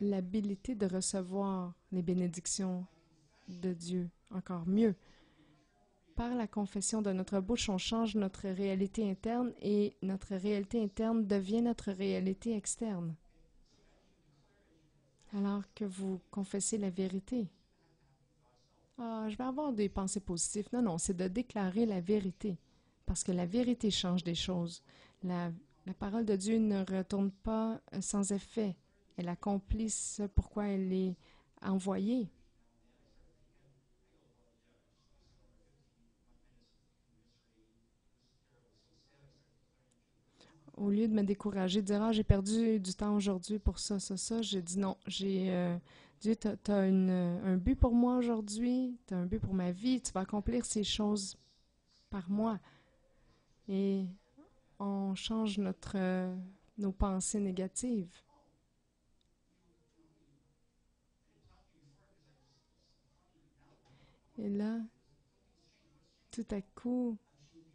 l'habilité de recevoir les bénédictions de Dieu encore mieux. Par la confession de notre bouche, on change notre réalité interne et notre réalité interne devient notre réalité externe. Alors que vous confessez la vérité. Ah, je vais avoir des pensées positives. Non, non, c'est de déclarer la vérité. Parce que la vérité change des choses. La parole de Dieu ne retourne pas sans effet. Elle accomplit ce pourquoi elle est envoyée. Au lieu de me décourager, de dire ah, j'ai perdu du temps aujourd'hui pour ça, j'ai dit non, Dieu, tu as un but pour moi aujourd'hui, tu as un but pour ma vie, tu vas accomplir ces choses par moi. Et on change nos pensées négatives. Et là, tout à coup,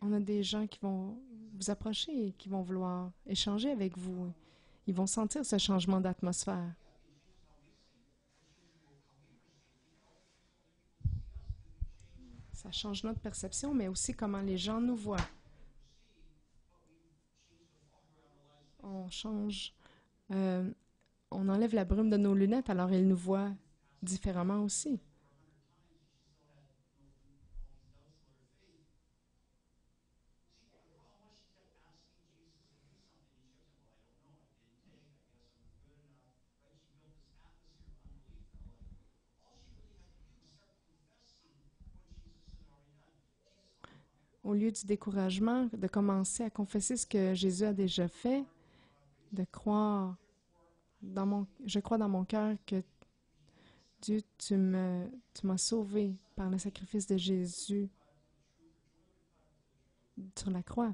on a des gens qui vont vous approcher et qui vont vouloir échanger avec vous. Ils vont sentir ce changement d'atmosphère. Ça change notre perception, mais aussi comment les gens nous voient. On change, euh, on enlève la brume de nos lunettes, alors ils nous voient différemment aussi. Au lieu du découragement, de commencer à confesser ce que Jésus a déjà fait, de croire je crois dans mon cœur que Dieu, tu m'as sauvé par le sacrifice de Jésus sur la croix.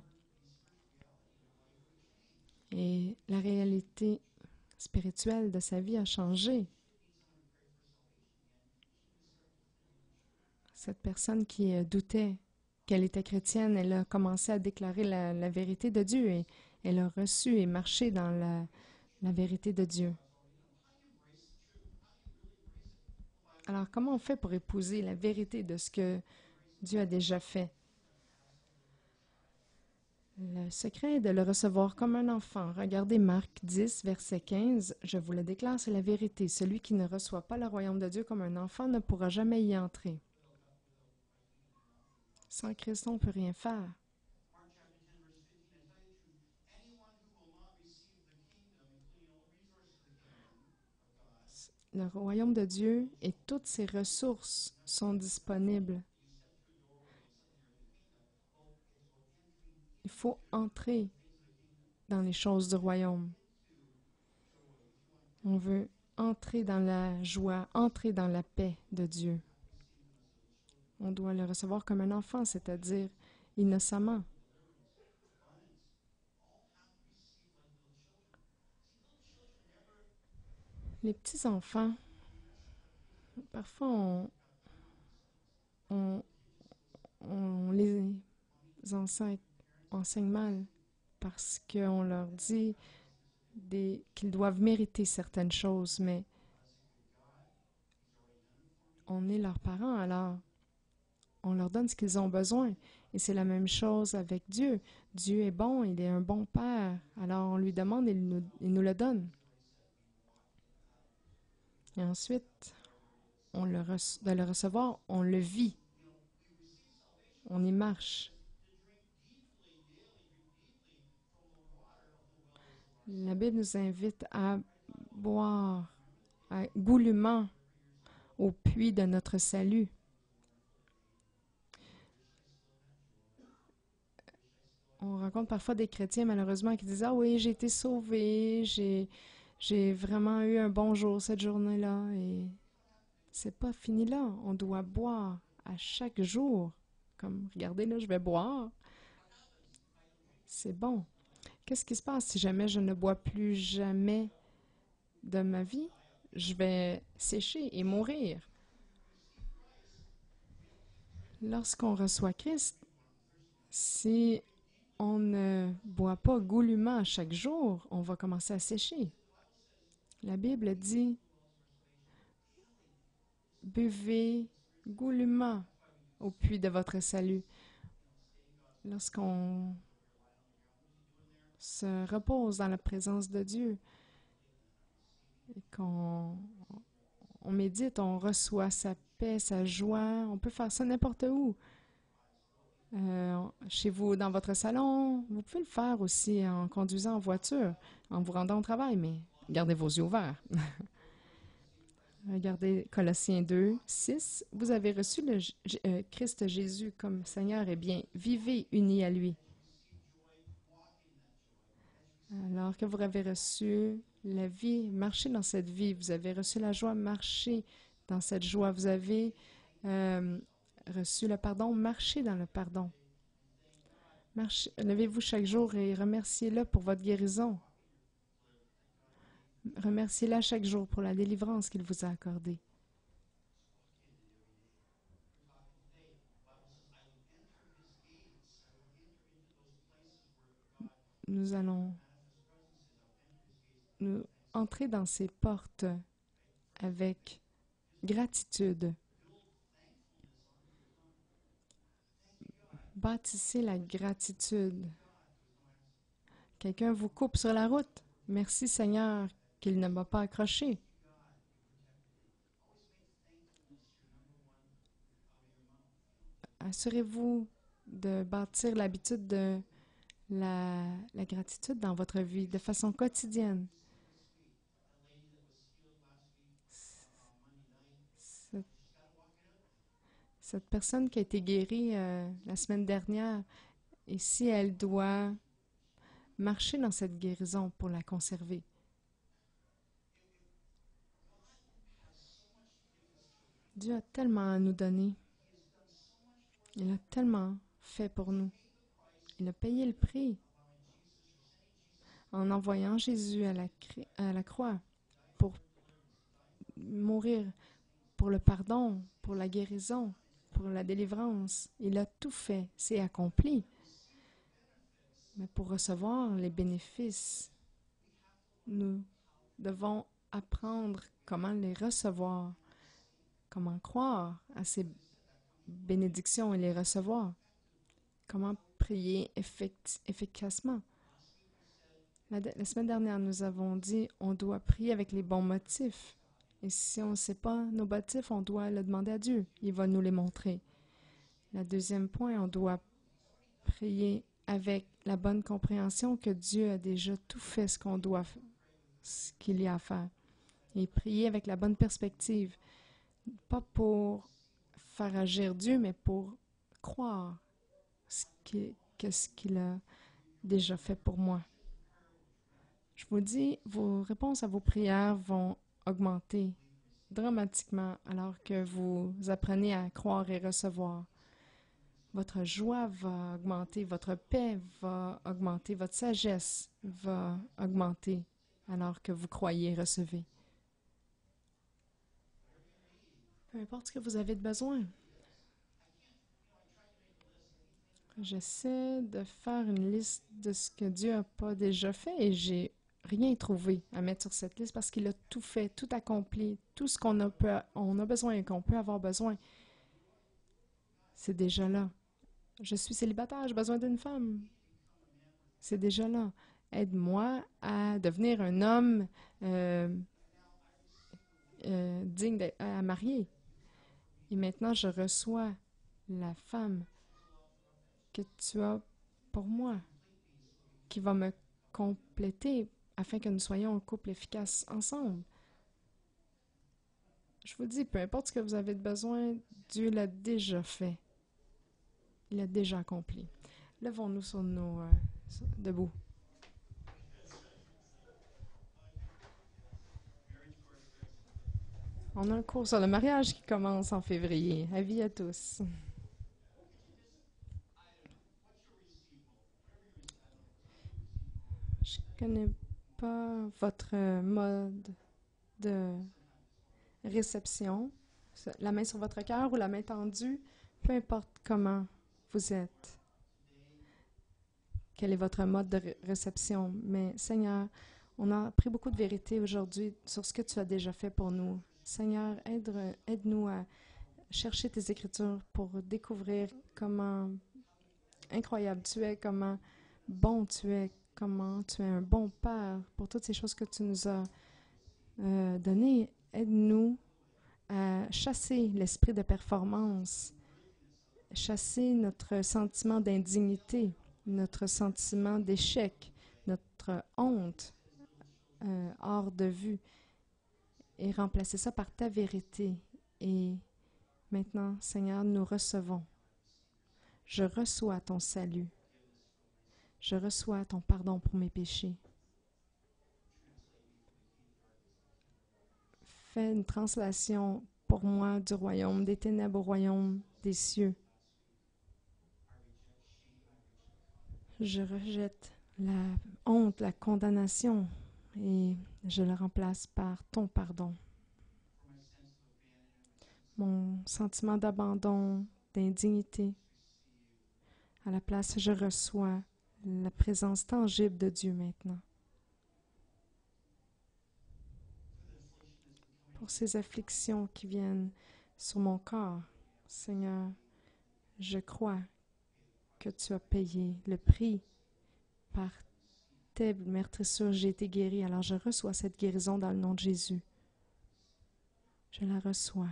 Et la réalité spirituelle de sa vie a changé. Cette personne qui doutait qu'elle était chrétienne, elle a commencé à déclarer la vérité de Dieu et elle a reçu et marché dans la vérité de Dieu. Alors, comment on fait pour épouser la vérité de ce que Dieu a déjà fait? Le secret est de le recevoir comme un enfant. Regardez Marc 10, verset 15. Je vous le déclare, c'est la vérité. Celui qui ne reçoit pas le royaume de Dieu comme un enfant ne pourra jamais y entrer. Sans Christ, on ne peut rien faire. Le royaume de Dieu et toutes ses ressources sont disponibles. Il faut entrer dans les choses du royaume. On veut entrer dans la joie, entrer dans la paix de Dieu. On doit le recevoir comme un enfant, c'est-à-dire innocemment. Les petits-enfants, parfois on, on les enseigne mal parce qu'on leur dit qu'ils doivent mériter certaines choses, mais on est leurs parents, alors on leur donne ce qu'ils ont besoin. Et c'est la même chose avec Dieu. Dieu est bon, il est un bon Père. Alors on lui demande et il nous le donne. Et ensuite, de le recevoir, on le vit, on y marche. La Bible nous invite à boire goulûment au puits de notre salut. On rencontre parfois des chrétiens, malheureusement, qui disent « Ah oui, j'ai été sauvé, j'ai vraiment eu un bon jour cette journée-là. » Et c'est pas fini là. On doit boire à chaque jour. Comme, regardez là, je vais boire. C'est bon. Qu'est-ce qui se passe si jamais je ne bois plus jamais de ma vie? Je vais sécher et mourir. Lorsqu'on reçoit Christ, si on ne boit pas goulûment chaque jour, on va commencer à sécher. La Bible dit « Buvez goulûment au puits de votre salut ». Lorsqu'on se repose dans la présence de Dieu et qu'on médite, on reçoit sa paix, sa joie. On peut faire ça n'importe où. Chez vous, dans votre salon, vous pouvez le faire aussi en conduisant en voiture, en vous rendant au travail, mais gardez vos yeux ouverts. Regardez Colossiens 2, 6. Vous avez reçu le Christ Jésus comme Seigneur, eh bien, vivez unis à lui. Alors que vous avez reçu la vie, marchez dans cette vie. Vous avez reçu la joie, marchez dans cette joie. Vous avez reçu le pardon, marchez dans le pardon. Levez-vous chaque jour et remerciez-le pour votre guérison. Remerciez-le chaque jour pour la délivrance qu'il vous a accordée. Nous allons nous entrer dans ces portes avec gratitude. Bâtissez la gratitude. Quelqu'un vous coupe sur la route. Merci Seigneur qu'il ne m'a pas accroché. Assurez-vous de bâtir l'habitude de la gratitude dans votre vie de façon quotidienne. Cette personne qui a été guérie la semaine dernière, et si elle doit marcher dans cette guérison pour la conserver. Dieu a tellement à nous donner. Il a tellement fait pour nous. Il a payé le prix en envoyant Jésus à la croix pour mourir, pour le pardon, pour la guérison, pour la délivrance. Il a tout fait, c'est accompli. Mais pour recevoir les bénéfices, nous devons apprendre comment les recevoir, comment croire à ces bénédictions et les recevoir, comment prier efficacement. La semaine dernière, nous avons dit on doit prier avec les bons motifs. Et si on ne sait pas nos motifs, on doit le demander à Dieu. Il va nous les montrer. Le deuxième point, on doit prier avec la bonne compréhension que Dieu a déjà tout fait ce qu'il y a à faire. Et prier avec la bonne perspective. Pas pour faire agir Dieu, mais pour croire qu'est-ce qu'il a déjà fait pour moi. Je vous dis, vos réponses à vos prières vont augmenter dramatiquement alors que vous apprenez à croire et recevoir. Votre joie va augmenter, votre paix va augmenter, votre sagesse va augmenter alors que vous croyez et recevez. Peu importe ce que vous avez de besoin. J'essaie de faire une liste de ce que Dieu n'a pas déjà fait et j'ai rien trouvé à mettre sur cette liste parce qu'il a tout fait, tout accompli, tout ce qu'on a besoin et qu'on peut avoir besoin. C'est déjà là. Je suis célibataire, j'ai besoin d'une femme. C'est déjà là. Aide-moi à devenir un homme digne à marier. Et maintenant, je reçois la femme que tu as pour moi, qui va me compléter afin que nous soyons un couple efficace ensemble. Je vous dis, peu importe ce que vous avez de besoin, Dieu l'a déjà fait. Il l'a déjà accompli. Levons-nous sur nos debout. On a un cours sur le mariage qui commence en février. Avis à tous. Je connais pas votre mode de réception. La main sur votre cœur ou la main tendue, peu importe comment vous êtes. Quel est votre mode de réception? Mais Seigneur, on a appris beaucoup de vérité aujourd'hui sur ce que tu as déjà fait pour nous. Seigneur, aide-nous à chercher tes Écritures pour découvrir comment incroyable tu es, comment bon tu es, comment tu es un bon Père pour toutes ces choses que tu nous as données. Aide-nous à chasser l'esprit de performance, chasser notre sentiment d'indignité, notre sentiment d'échec, notre honte hors de vue et remplacer ça par ta vérité. Et maintenant, Seigneur, nous recevons. Je reçois ton salut. Je reçois ton pardon pour mes péchés. Fais une translation pour moi du royaume des ténèbres au royaume des cieux. Je rejette la honte, la condamnation et je le remplace par ton pardon. Mon sentiment d'abandon, d'indignité. À la place, je reçois la présence tangible de Dieu maintenant. Pour ces afflictions qui viennent sur mon corps, Seigneur, je crois que tu as payé le prix. Par tes meurtrissures, j'ai été guéri. Alors je reçois cette guérison dans le nom de Jésus. Je la reçois.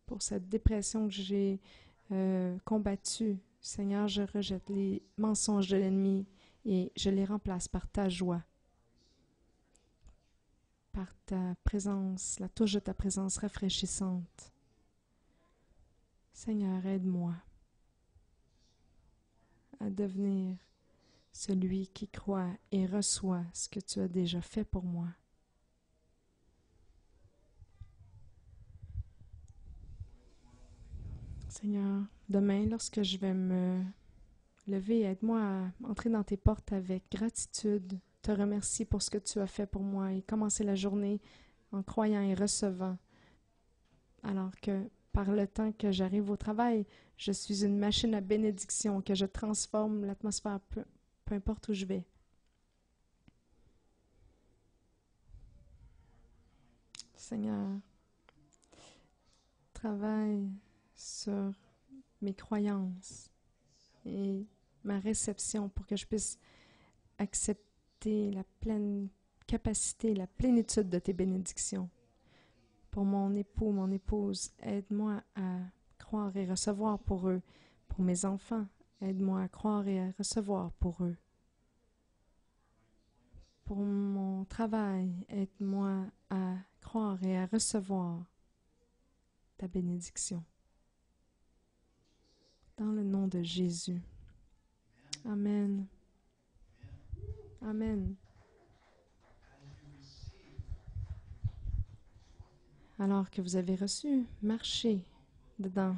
Pour cette dépression que j'ai combattue, Seigneur, je rejette les mensonges de l'ennemi et je les remplace par ta joie, par ta présence, la touche de ta présence rafraîchissante. Seigneur, aide-moi à devenir celui qui croit et reçoit ce que tu as déjà fait pour moi. Seigneur, demain, lorsque je vais me lever, aide-moi à entrer dans tes portes avec gratitude, te remercier pour ce que tu as fait pour moi et commencer la journée en croyant et recevant. Alors que par le temps que j'arrive au travail, je suis une machine à bénédiction, que je transforme l'atmosphère peu importe où je vais. Seigneur, travaille sur mes croyances et ma réception pour que je puisse accepter la pleine capacité, la plénitude de tes bénédictions. Pour mon époux, mon épouse, aide-moi à croire et recevoir pour eux. Pour mes enfants, aide-moi à croire et à recevoir pour eux. Pour mon travail, aide-moi à croire et à recevoir ta bénédiction. Dans le nom de Jésus. Amen. Amen. Alors que vous avez reçu, marchez dedans